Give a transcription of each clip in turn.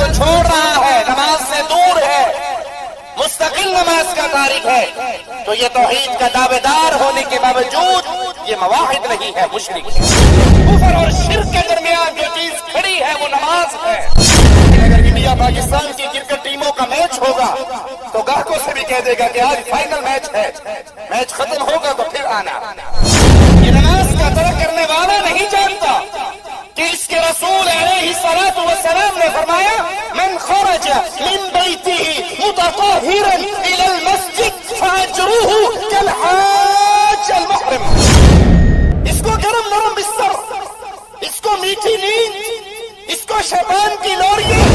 کو چھوڑ رہا ہے، نماز سے دور ہے، مستقل نماز کا تارک ہے، تو یہ توحید کا دعوے دار ہونے کے باوجود یہ مواحد نہیں ہے، مشرک ہے۔ کفر اور شرک کے درمیان جو چیز کھڑی ہے وہ نماز ہے۔ اگر انڈیا پاکستان کی کرکٹ ٹیموں کا میچ ہوگا تو گاہکوں سے بھی کہہ دے گا کہ آج فائنل میچ ہے، میچ ختم ہوگا تو پھر آنا۔ یہ نماز کا ترک کرنے والا نہیں جانتا کہ اس کے رسول علیہ الصلوۃ والسلام نے فرمایا من خرج من بیتہ متطہرا الی المسجد فاجرہ کالحاج المحرم۔ اس کو گرم نرم بستر، اس کو میٹھی نیند، اس کو شیطان کی لوریاں،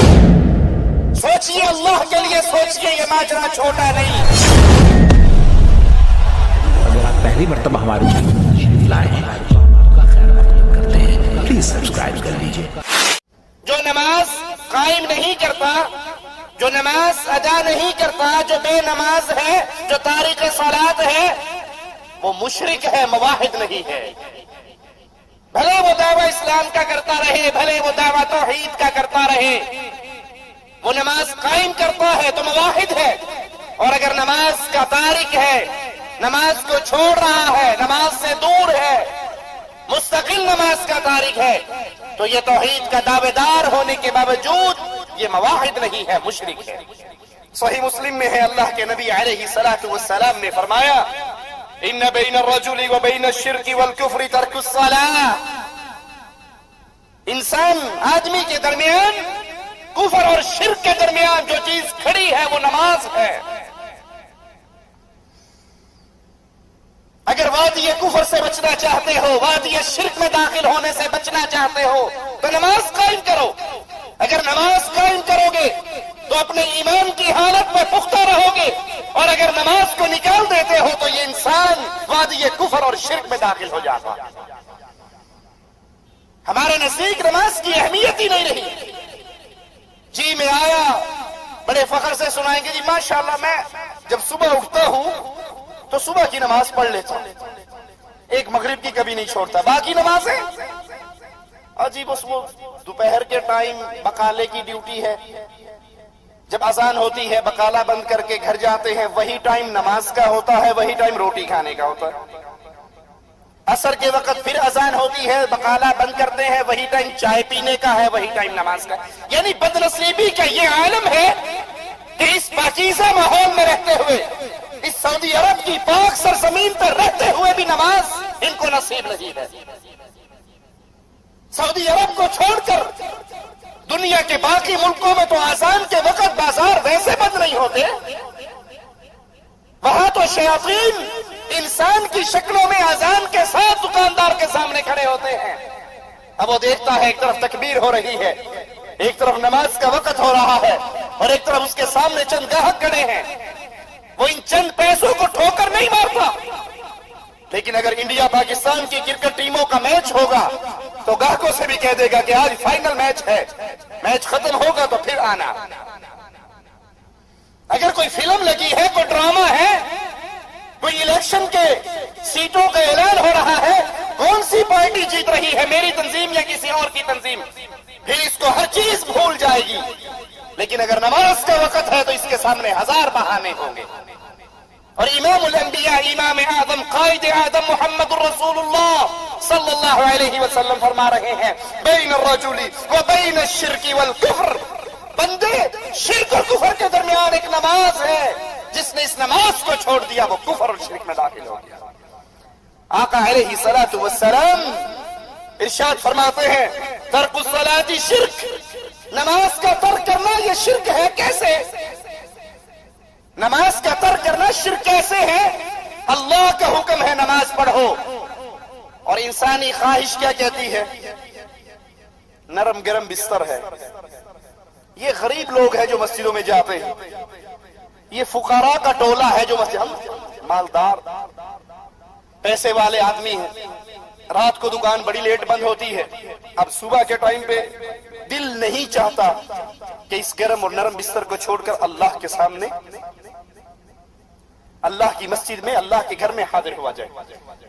سوچئے اللہ کے لیے سوچئے، یہ ماجرا چھوٹا نہیں۔ اگر آپ پہلی مرتبہ ہمارے چینل پر تشریف لائے ہیں تو آپ کا خیر مقدم کرتے ہیں، پلیز سبسکرائب کر لیجئے۔ جو نماز قائم نہیں کرتا، جو نماز ادا نہیں کرتا، جو بے نماز ہے، جو تارک صلاۃ ہے، وہ مشرک ہے، مواحد نہیں ہے۔ بھلے وہ دعویٰ اسلام کا کرتا رہے، بھلے وہ دعویٰ توحید کا کرتا رہے، وہ نماز قائم کرتا ہے تو مواحد ہے، اور اگر نماز کا تارک ہے، نماز کو چھوڑ رہا ہے، نماز سے دور ہے، مستقل نماز کا تارک ہے، تو یہ توحید کا دعوے دار ہونے کے باوجود یہ مواحد نہیں ہے، مشرک ہے۔ صحیح مسلم میں ہے، اللہ کے نبی علیہ الصلوۃ والسلام نے فرمایا ان بین الرجل وبین الشرک والکفر ترک الصلاۃ۔ انسان آدمی کے درمیان، کفر اور شرک کے درمیان جو چیز کھڑی ہے وہ نماز ہے۔ اگر وادی کفر سے بچنا چاہتے ہو، وادی شرک میں داخل ہونے سے بچنا چاہتے ہو تو نماز قائم کرو۔ اگر نماز قائم کرو گے تو اپنے ایمان کی حالت میں پختہ رہو گے، اور اگر نماز کو نکال دیتے ہو تو یہ انسان وادی کفر اور شرک میں داخل ہو جاتا۔ ہمارے نزدیک نماز کی اہمیت ہی نہیں رہی۔ جی میں آیا، بڑے فخر سے سنائیں گے جی ماشاءاللہ میں جب صبح اٹھتا ہوں تو صبح کی نماز پڑھ لیتا ہوں، ایک مغرب کی کبھی نہیں چھوڑتا، باقی نمازیں عجیب وہ دوپہر کے ٹائم بقالے کی ڈیوٹی ہے، جب اذان ہوتی ہے بقالہ بند کر کے گھر جاتے ہیں، وہی ٹائم نماز کا ہوتا ہے، وہی ٹائم روٹی کھانے کا ہوتا ہے۔ عصر کے وقت پھر اذان ہوتی ہے، بقالہ بند کرتے ہیں، وہی ٹائم چائے پینے کا ہے، وہی ٹائم نماز کا۔ یعنی بدنصیبی کا یہ عالم ہے کہ اس پاکیزہ ماحول میں رہتے ہوئے، اس سعودی عرب کی پاک سرزمین پر رہتے ہوئے بھی نماز ان کو نصیب نہیں ہے۔ سعودی عرب کو چھوڑ کر دنیا کے باقی ملکوں میں تو اذان کے وقت بازار ویسے بند نہیں ہوتے، وہاں تو شیاطین انسان کی شکلوں میں اذان کے ساتھ دکاندار کے سامنے کھڑے ہوتے ہیں۔ اب وہ دیکھتا ہے ایک طرف تکبیر ہو رہی ہے، ایک طرف نماز کا وقت ہو رہا ہے، اور ایک طرف اس کے سامنے چند گاہک کھڑے ہیں، وہ ان چند پیسوں کو ٹھوکر نہیں مارتا۔ لیکن اگر انڈیا پاکستان کی کرکٹ ٹیموں کا میچ ہوگا تو گاہکوں سے بھی کہہ دے گا کہ آج فائنل میچ ہے، میچ ختم ہوگا تو پھر آنا۔ اگر کوئی فلم لگی ہے، کوئی ڈرامہ ہے، کوئی الیکشن کے سیٹوں کا اعلان ہو رہا ہے، کون سی پارٹی جیت رہی ہے، میری تنظیم یا کسی اور کی تنظیم، پھر اس کو ہر چیز بھول جائے گی۔ لیکن اگر نماز کا وقت ہے تو اس کے سامنے ہزار بہانے ہوں گے۔ اور امام الانبیاء، امام اعظم، قائد اعظم محمد الرسول اللہ صلی اللہ علیہ وسلم فرما رہے ہیں بین الرجل و بین الشرک والکفر، بندے شرک اور کفر کے درمیان ایک نماز ہے، جس نے اس نماز کو چھوڑ دیا وہ کفر اور شرک میں داخل ہو گیا۔ آقا علیہ الصلوۃ والسلام ارشاد فرماتے ہیں ترک الصلاۃ شرک، نماز کا ترک کرنا یہ شرک ہے۔ کیسے نماز کا ترک کرنا شرک کیسے ہے؟ اللہ کا حکم ہے نماز پڑھو، اور انسانی خواہش کیا کہتی ہے؟ نرم گرم بستر ہے۔ یہ غریب لوگ ہیں جو مسجدوں میں جاتے ہیں، یہ فقراء کا ٹولہ ہے جو مسجد، ہم مالدار پیسے والے آدمی ہیں، رات کو دکان بڑی لیٹ بند ہوتی ہے، اب صبح کے ٹائم پہ دل نہیں چاہتا کہ اس گرم اور نرم بستر کو چھوڑ کر اللہ کے سامنے، اللہ کی مسجد میں، اللہ کے گھر میں حاضر ہوا جائے۔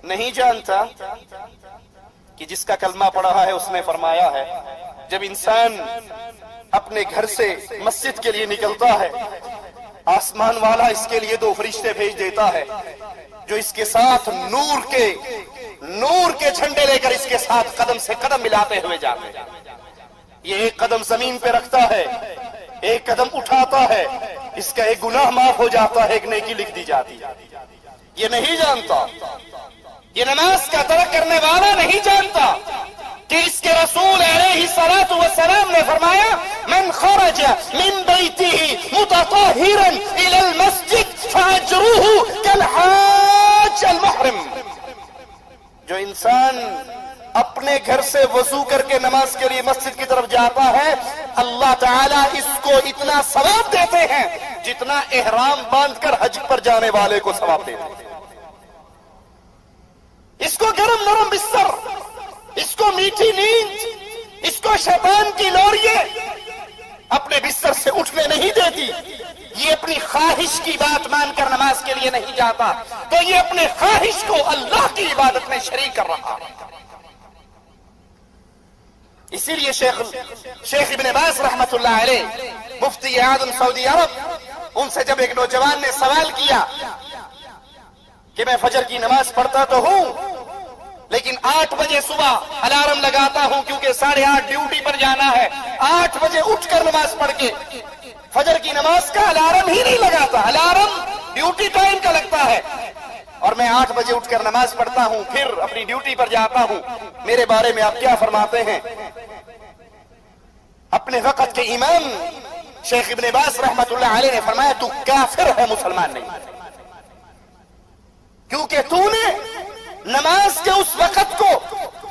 نہیں جانتا کہ جس کا کلمہ پڑھا ہے اس نے فرمایا ہے جب انسان اپنے گھر سے مسجد کے لیے نکلتا ہے، آسمان والا اس کے لیے 2 فرشتے بھیج دیتا ہے جو اس کے ساتھ نور کے جھنڈے لے کر اس کے ساتھ قدم سے قدم ملاتے ہوئے جاتے ہیں۔ یہ ایک قدم زمین پہ رکھتا ہے، ایک قدم اٹھاتا ہے، اس کا ایک گناہ معاف ہو جاتا ہے، ایک نیکی لکھ دی جاتی ہے۔ یہ نہیں جانتا، یہ نماز کا ترک کرنے والا نہیں جانتا کہ اس کے رسول علیہ الصلوۃ والسلام نے فرمایا من خرج من بیتہ متطہرا الی المسجد فاجرہ کالحاج المحرم۔ جو انسان اپنے گھر سے وضو کر کے نماز کے لیے مسجد کی طرف جاتا ہے، اللہ تعالیٰ اس کو اتنا ثواب دیتے ہیں جتنا احرام باندھ کر حج پر جانے والے کو ثواب دیتے ہیں۔ اس کو گرم نرم بستر، اس کو میٹھی نیند، اس کو شیطان کی لوریے اپنے بستر سے اٹھنے نہیں دیتی۔ یہ اپنی خواہش کی بات مان کر نماز کے لیے نہیں جاتا تو یہ اپنے خواہش کو اللہ کی عبادت میں شریک کر رہا۔ اسی لیے شیخ ابن باز رحمت اللہ علیہ مفتی اعظم سعودی عرب، ان سے جب ایک نوجوان نے سوال کیا کہ میں فجر کی نماز پڑھتا تو ہوں لیکن 8 بجے صبح الارم لگاتا ہوں کیونکہ 8:30 ڈیوٹی پر جانا ہے، 8 بجے اٹھ کر نماز پڑھ کے فجر کی نماز کا الارم ہی نہیں لگاتا، الارم ڈیوٹی ٹائم کا لگتا ہے، اور میں 8 بجے اٹھ کر نماز پڑھتا ہوں پھر اپنی ڈیوٹی پر جاتا ہوں، میرے بارے میں آپ کیا فرماتے ہیں؟ اپنے وقت کے امام شیخ ابن باز رحمت اللہ علیہ نے فرمایا تو کافر ہے، مسلمان نہیں، کیونکہ تو نے نماز کے اس وقت کو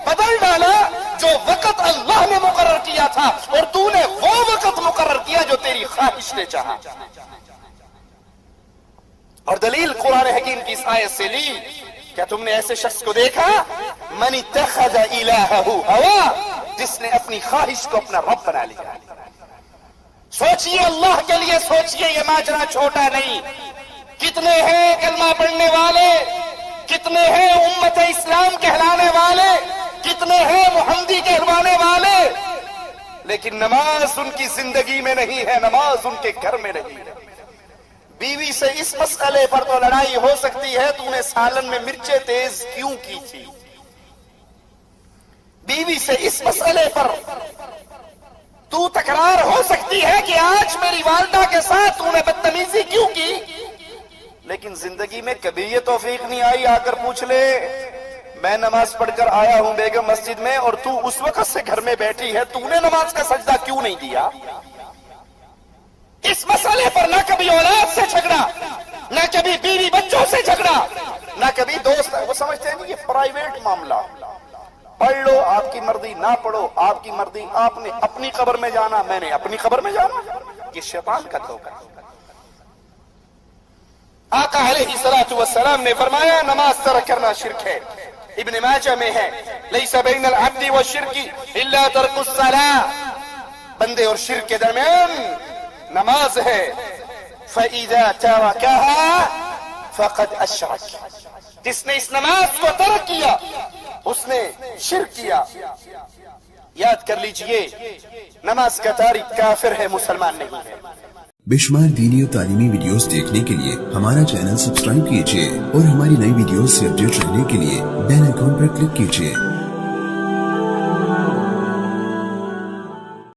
بدل ڈالا جو وقت اللہ نے مقرر کیا تھا، اور تو نے وہ وقت مقرر کیا جو تیری خواہش نے چاہا۔ اور دلیل قرآن حکیم کی اس آیت سے لی، کیا تم نے ایسے شخص کو دیکھا من اتخذ الہہ ہوا، جس نے اپنی خواہش کو اپنا رب بنا لیا؟ سوچئے اللہ کے لیے، سوچئے یہ ماجرا چھوٹا نہیں۔ کتنے ہیں کلمہ پڑھنے والے، کتنے ہیں امت اسلام کہلانے والے، کتنے ہیں محمدی کہلوانے والے، لیکن نماز ان کی زندگی میں نہیں ہے، نماز ان کے گھر میں نہیں ہے۔ بیوی سے اس مسئلے پر تو لڑائی ہو سکتی ہے تو نے سالن میں مرچیں تیز کیوں کی تھی، بیوی سے اس مسئلے پر تو تکرار ہو سکتی ہے کہ آج میری والدہ کے ساتھ تو نے بدتمیزی کیوں کی، لیکن زندگی میں کبھی یہ توفیق نہیں آئی آ کر پوچھ لے میں نماز پڑھ کر آیا ہوں بیگم مسجد میں اور تو اس وقت سے گھر میں بیٹھی ہے، تو نے نماز کا سجدہ کیوں نہیں دیا؟ اس مسئلے پر نہ کبھی اولاد سے جھگڑا، نہ کبھی بیوی بچوں سے جھگڑا، نہ کبھی دوست، وہ سمجھتے ہیں یہ پرائیویٹ معاملہ، پڑھ لو آپ کی مرضی، نہ پڑھو آپ کی مرضی، آپ نے اپنی قبر میں جانا، میں نے اپنی قبر میں جانا، یہ شیطان کا دھوکہ۔ آقا علیہ الصلوۃ والسلام نے فرمایا نماز ترک کرنا شرک ہے۔ ابن ماجہ میں ہے لیس بین العبد والشرک الا ترک الصلاۃ، بندے اور شرک کے درمیان نماز ہے۔ فَإِذَا تَرَكَهَا فَقَدْ أَشْرَكَ، جس نے اس نماز کو ترک کیا اس نے شرک کیا۔ یاد کر لیجئے نماز کا تارک کافر ہے، مسلمان نہیں ہے۔ بے شمار دینی اور تعلیمی ویڈیوز دیکھنے کے لیے ہمارا چینل سبسکرائب کیجیے اور ہماری نئی ویڈیوز سے اپڈیٹ رہنے کے لیے بیل آئیکن پر کلک کیجیے۔